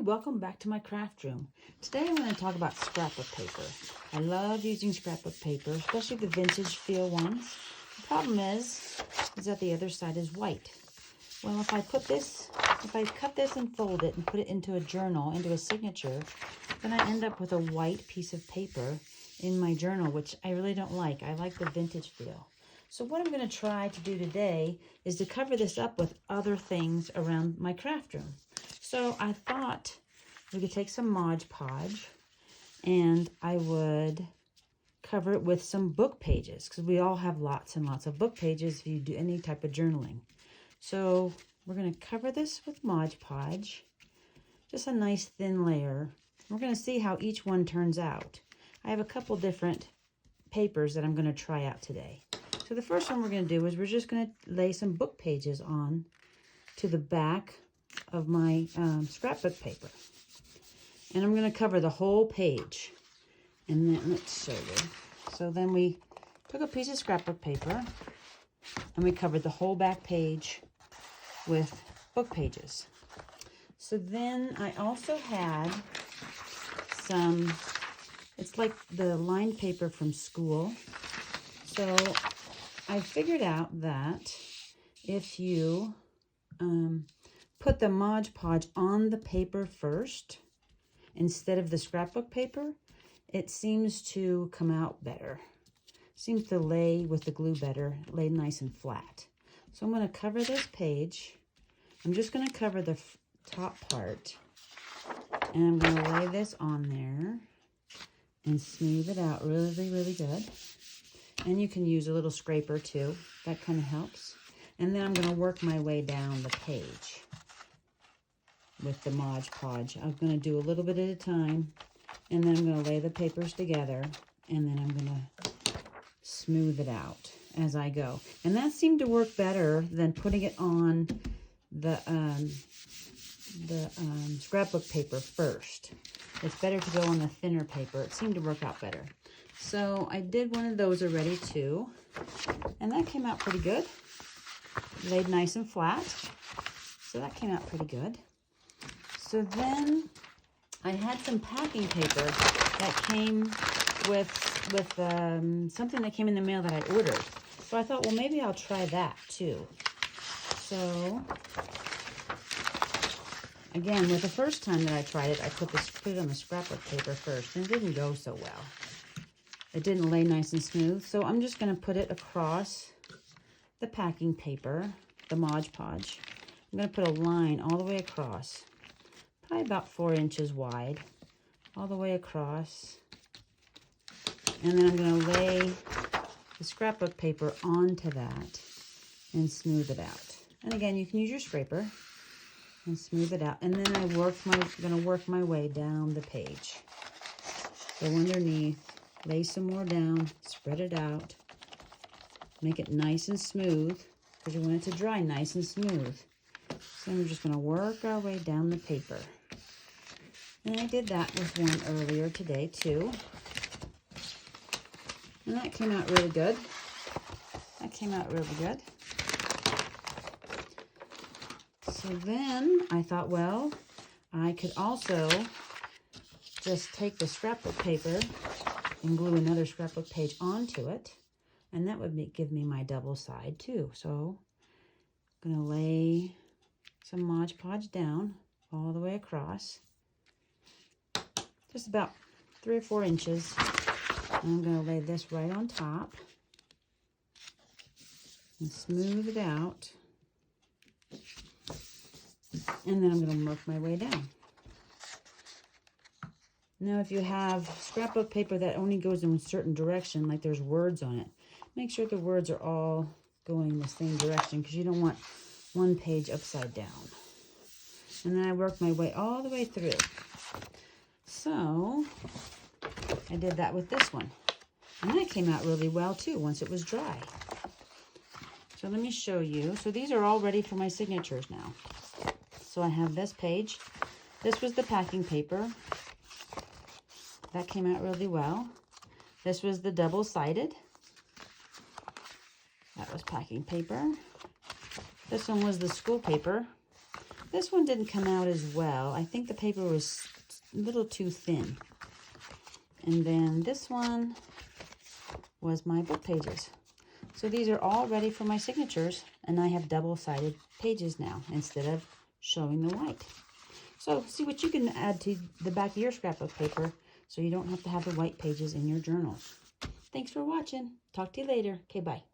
welcome back to my craft room. Today I'm going to talk about scrapbook paper. I love using scrapbook paper, especially the vintage feel ones. The problem is that the other side is white. Well, if I cut this and fold it and put it into a journal, into a signature, then I end up with a white piece of paper in my journal, which I really don't like. I like the vintage feel. So what I'm going to try to do today is to cover this up with other things around my craft room. So I thought we could take some Mod Podge and I would cover it with some book pages, because we all have lots and lots of book pages if you do any type of journaling. So we're going to cover this with Mod Podge, just a nice thin layer. We're going to see how each one turns out. I have a couple different papers that I'm going to try out today. So the first one we're going to do is we're just going to lay some book pages on to the back of my scrapbook paper. And I'm going to cover the whole page. And then, let's show you. So then we took a piece of scrapbook paper and we covered the whole back page with book pages. So then I also had some, it's like the lined paper from school. So I figured out that if you put the Mod Podge on the paper first instead of the scrapbook paper, it seems to come out better. Seems to lay with the glue better, lay nice and flat. So I'm going to cover this page. I'm just going to cover the top part, and I'm going to lay this on there and smooth it out really, really good. And you can use a little scraper too. That kind of helps. And then I'm going to work my way down the page with the Mod Podge. I'm going to do a little bit at a time, and then I'm going to lay the papers together, and then I'm going to smooth it out as I go. And that seemed to work better than putting it on the scrapbook paper first. It's better to go on the thinner paper. It seemed to work out better. So I did one of those already too, and that came out pretty good. Laid nice and flat, so that came out pretty good. So then I had some packing paper that came with something that came in the mail that I ordered. So I thought, well, maybe I'll try that too. So again, with the first time that I tried it, I put it on the scrapbook paper first, and it didn't go so well. It didn't lay nice and smooth, so I'm just going to put it across the packing paper, the Mod Podge. I'm going to put a line all the way across, probably about 4 inches wide, all the way across. And then I'm going to lay the scrapbook paper onto that and smooth it out. And again, you can use your scraper and smooth it out. And then I'm going to work my way down the page. Go underneath, lay some more down, spread it out. Make it nice and smooth, because you want it to dry nice and smooth. So then we're just going to work our way down the paper. And I did that with one earlier today too. And that came out really good. That came out really good. So then I thought, well, I could also just take the scrapbook paper and glue another scrapbook page onto it. And that would give me my double side too. So I'm going to lay some Mod Podge down all the way across. Just about 3 or 4 inches. And I'm going to lay this right on top. And smooth it out. And then I'm going to work my way down. Now if you have scrapbook paper that only goes in a certain direction, like there's words on it, make sure the words are all going in the same direction, because you don't want one page upside down. And then I worked my way all the way through. So I did that with this one. And that came out really well too once it was dry. So let me show you. So these are all ready for my signatures now. So I have this page. This was the packing paper. That came out really well. This was the double-sided. That was packing paper. This one was the school paper. This one didn't come out as well. I think the paper was a little too thin. And then this one was my book pages. So these are all ready for my signatures, and I have double-sided pages now instead of showing the white. So see what you can add to the back of your scrapbook paper so you don't have to have the white pages in your journals. Thanks for watching. Talk to you later. Okay, bye.